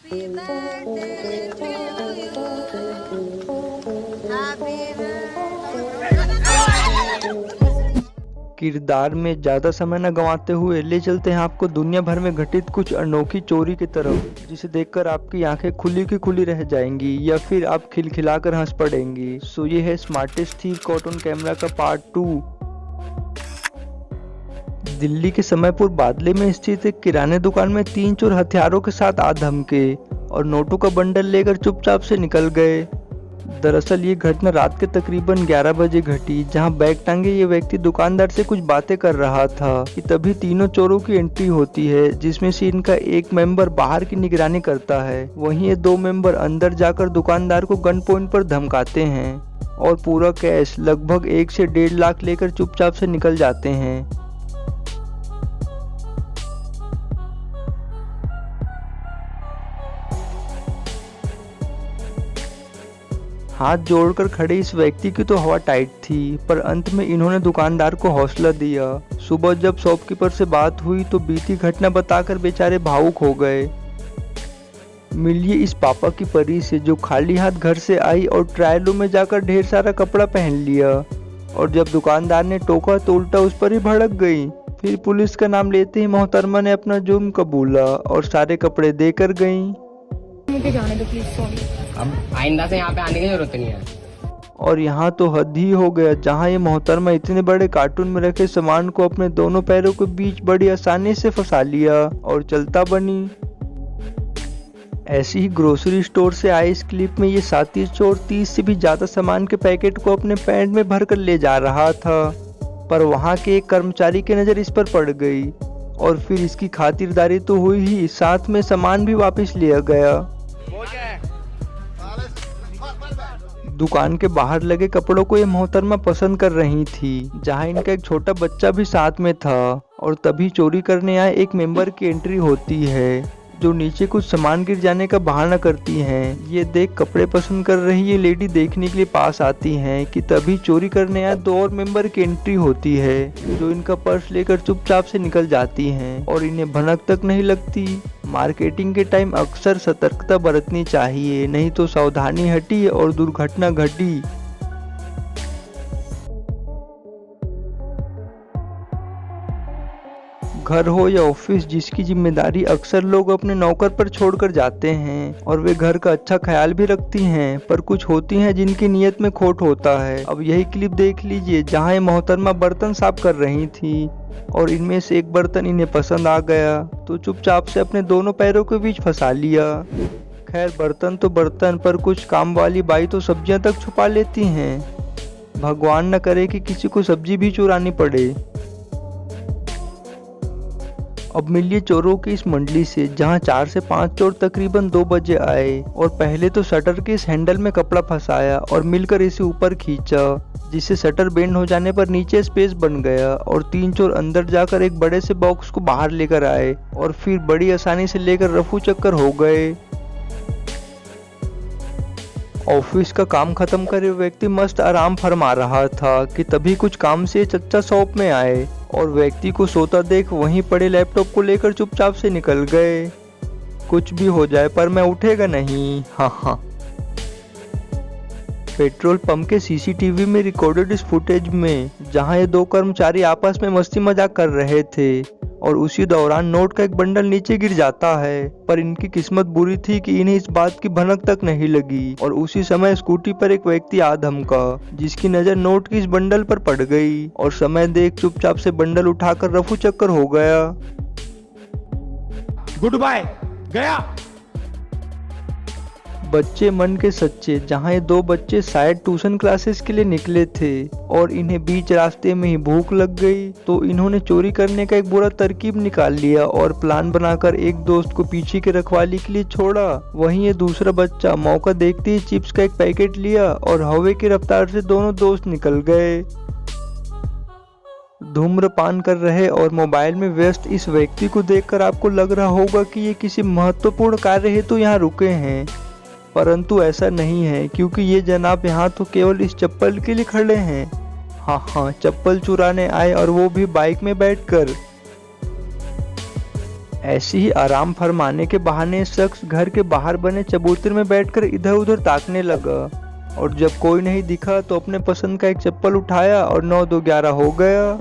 Happy birthday to you. Happy birthday. किरदार में ज्यादा समय न गंवाते हुए ले चलते हैं आपको दुनिया भर में घटित कुछ अनोखी चोरी की तरफ, जिसे देखकर आपकी आंखें खुली की खुली रह जाएंगी या फिर आप खिलखिलाकर हंस पड़ेंगी। सो ये है smartest thief caught on camera का पार्ट 2। दिल्ली के समयपुर बादले में स्थित एक किराने दुकान में 3 चोर हथियारों के साथ आ धमके और नोटों का बंडल लेकर चुपचाप से निकल गए। दरअसल ये घटना रात के तकरीबन 11 बजे घटी, जहां बैग टांगे ये व्यक्ति दुकानदार से कुछ बातें कर रहा था कि तभी तीनों चोरों की एंट्री होती है, जिसमें से इनका एक मेंबर बाहर की निगरानी करता है, वहीं ये 2 मेंबर अंदर जाकर दुकानदार को गन पॉइंट पर धमकाते हैं और पूरा कैश लगभग 1 से 1.5 लाख लेकर चुपचाप से निकल जाते हैं। हाथ जोड़कर खड़े इस व्यक्ति की तो हवा टाइट थी, पर अंत में इन्होंने दुकानदार को हौसला दिया। सुबह जब शॉपकीपर से बात हुई तो बीती घटना बताकर बेचारे भावुक हो गए। मिलिए इस पापा की परी से जो खाली हाथ घर से आई और ट्रायल रूम में जाकर ढेर सारा कपड़ा पहन लिया, और जब दुकानदार ने टोका तो उल्टा उस पर ही भड़क गई। फिर पुलिस का नाम लेते ही मोहतरमा ने अपना जुर्म कबूला और सारे कपड़े देकर गईं। मुझे जाने दो प्लीज, सॉरी। अब आइंदा से यहाँ पे आने की जरूरत नहीं है। और यहाँ तो हद ही हो गया, जहाँ ये मोहतरमा इतने बड़े कार्टून में रखे सामान को अपने दोनों पैरों के बीच बड़ी आसानी से फंसा लिया और चलता बनी। ऐसी ही ग्रोसरी स्टोर से आए इस क्लिप में ये साथी चोर 30 से भी ज्यादा सामान के पैकेट को अपने पैंट में भरकर ले जा रहा था, पर वहाँ के एक कर्मचारी की नजर इस पर पड़ गई और फिर इसकी खातिरदारी तो हुई ही, साथ में सामान भी वापस लिया गया। दुकान के बाहर लगे कपड़ों को ये मोहतरमा पसंद कर रही थी, जहां इनका एक छोटा बच्चा भी साथ में था, और तभी चोरी करने आए एक मेंबर की एंट्री होती है, जो नीचे कुछ सामान गिर जाने का बहाना करती हैं। ये देख कपड़े पसंद कर रही ये लेडी देखने के लिए पास आती हैं कि तभी चोरी करने आए 2 और मेंबर की एंट्री होती है, जो इनका पर्स लेकर चुपचाप से निकल जाती हैं और इन्हें भनक तक नहीं लगती। मार्केटिंग के टाइम अक्सर सतर्कता बरतनी चाहिए, नहीं तो सावधानी हटी और दुर्घटना घटी। घर हो या ऑफिस, जिसकी जिम्मेदारी अक्सर लोग अपने नौकर पर छोड़कर जाते हैं और वे घर का अच्छा ख्याल भी रखती हैं, पर कुछ होती हैं जिनकी नीयत में खोट होता है। अब यही क्लिप देख लीजिए, जहां ये मोहतरमा बर्तन साफ कर रही थी और इनमें से एक बर्तन इन्हें पसंद आ गया तो चुपचाप से अपने दोनों पैरों के बीच फंसा लिया। खैर बर्तन तो बर्तन, पर कुछ काम वाली बाई तो सब्जियां तक छुपा लेती हैं। भगवान न करे कि किसी को सब्जी भी चुरानी पड़े। अब मिलिए चोरों की इस मंडली से, जहां 4 से 5 चोर तकरीबन 2 बजे आए और पहले तो शटर के इस हैंडल में कपड़ा फंसाया और मिलकर इसे ऊपर खींचा, जिससे शटर बेंड हो जाने पर नीचे स्पेस बन गया, और 3 चोर अंदर जाकर एक बड़े से बॉक्स को बाहर लेकर आए और फिर बड़ी आसानी से लेकर रफू चक्कर हो गए। ऑफिस का काम खत्म करे व्यक्ति मस्त आराम फरमा रहा था कि तभी कुछ काम से चच्चा शॉप में आए और व्यक्ति को सोता देख वहीं पड़े लैपटॉप को लेकर चुपचाप से निकल गए। कुछ भी हो जाए पर मैं उठेगा नहीं, हाँ। पेट्रोल पंप के सीसीटीवी में रिकॉर्डेड इस फुटेज में, जहां ये 2 कर्मचारी आपस में मस्ती मजाक कर रहे थे और उसी दौरान नोट का एक बंडल नीचे गिर जाता है, पर इनकी किस्मत बुरी थी कि इन्हें इस बात की भनक तक नहीं लगी और उसी समय स्कूटी पर एक व्यक्ति आ धमका, जिसकी नजर नोट की इस बंडल पर पड़ गई और समय देख चुपचाप से बंडल उठाकर रफू चक्कर हो गया। गुड बाय गया। बच्चे मन के सच्चे, जहां ये 2 बच्चे शायद ट्यूशन क्लासेस के लिए निकले थे और इन्हें बीच रास्ते में ही भूख लग गई, तो इन्होंने चोरी करने का एक बुरा तरकीब निकाल लिया और प्लान बनाकर एक दोस्त को पीछे की रखवाली के लिए छोड़ा। वहीं ये दूसरा बच्चा मौका देखते ही चिप्स का एक पैकेट लिया और हवा की रफ्तार से दोनों दोस्त निकल गए। धूम्रपान कर रहे और मोबाइल में व्यस्त इस व्यक्ति को देखकर आपको लग रहा होगा कि ये किसी महत्वपूर्ण कार्य हेतु यहाँ रुके हैं, परंतु ऐसा नहीं है, क्योंकि ये जनाब यहाँ तो केवल इस चप्पल के लिए खड़े हैं। हाँ, चप्पल चुराने आए और वो भी बाइक में बैठकर। ऐसे ही आराम फरमाने के बहाने शख्स घर के बाहर बने चबूतरे में बैठकर इधर उधर ताकने लगा और जब कोई नहीं दिखा तो अपने पसंद का एक चप्पल उठाया और 9-2-11 हो गया।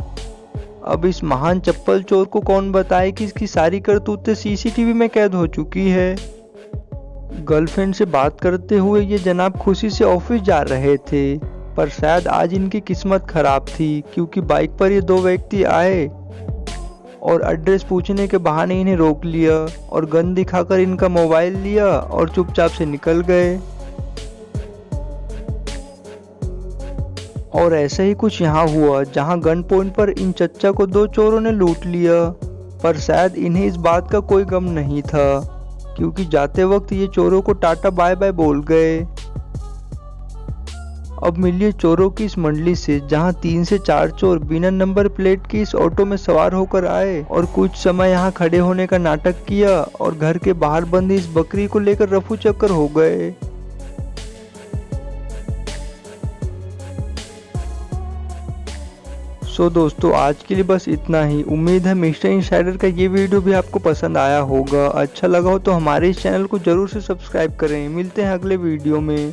अब इस महान चप्पल चोर को कौन बताए कि इसकी सारी करतूतें सीसीटीवी में कैद हो चुकी है। गर्लफ्रेंड से बात करते हुए ये जनाब खुशी से ऑफिस जा रहे थे, पर शायद आज इनकी किस्मत खराब थी क्योंकि बाइक पर ये 2 व्यक्ति आए और एड्रेस पूछने के बहाने इन्हें रोक लिया और गन दिखाकर इनका मोबाइल लिया और चुपचाप से निकल गए। और ऐसा ही कुछ यहाँ हुआ जहाँ गन पॉइंट पर इन चच्चा को 2 चोरों ने लूट लिया, पर शायद इन्हें इस बात का कोई गम नहीं था क्योंकि जाते वक्त ये चोरों को टाटा बाय बाय बोल गए। अब मिलिए चोरों की इस मंडली से जहां 3 से 4 चोर बिना नंबर प्लेट के इस ऑटो में सवार होकर आए और कुछ समय यहां खड़े होने का नाटक किया और घर के बाहर बंदी इस बकरी को लेकर रफू चक्कर हो गए। सो दोस्तों आज के लिए बस इतना ही। उम्मीद है मिस्टर इनसाइडर का ये वीडियो भी आपको पसंद आया होगा। अच्छा लगा हो तो हमारे इस चैनल को जरूर से सब्सक्राइब करें। मिलते हैं अगले वीडियो में।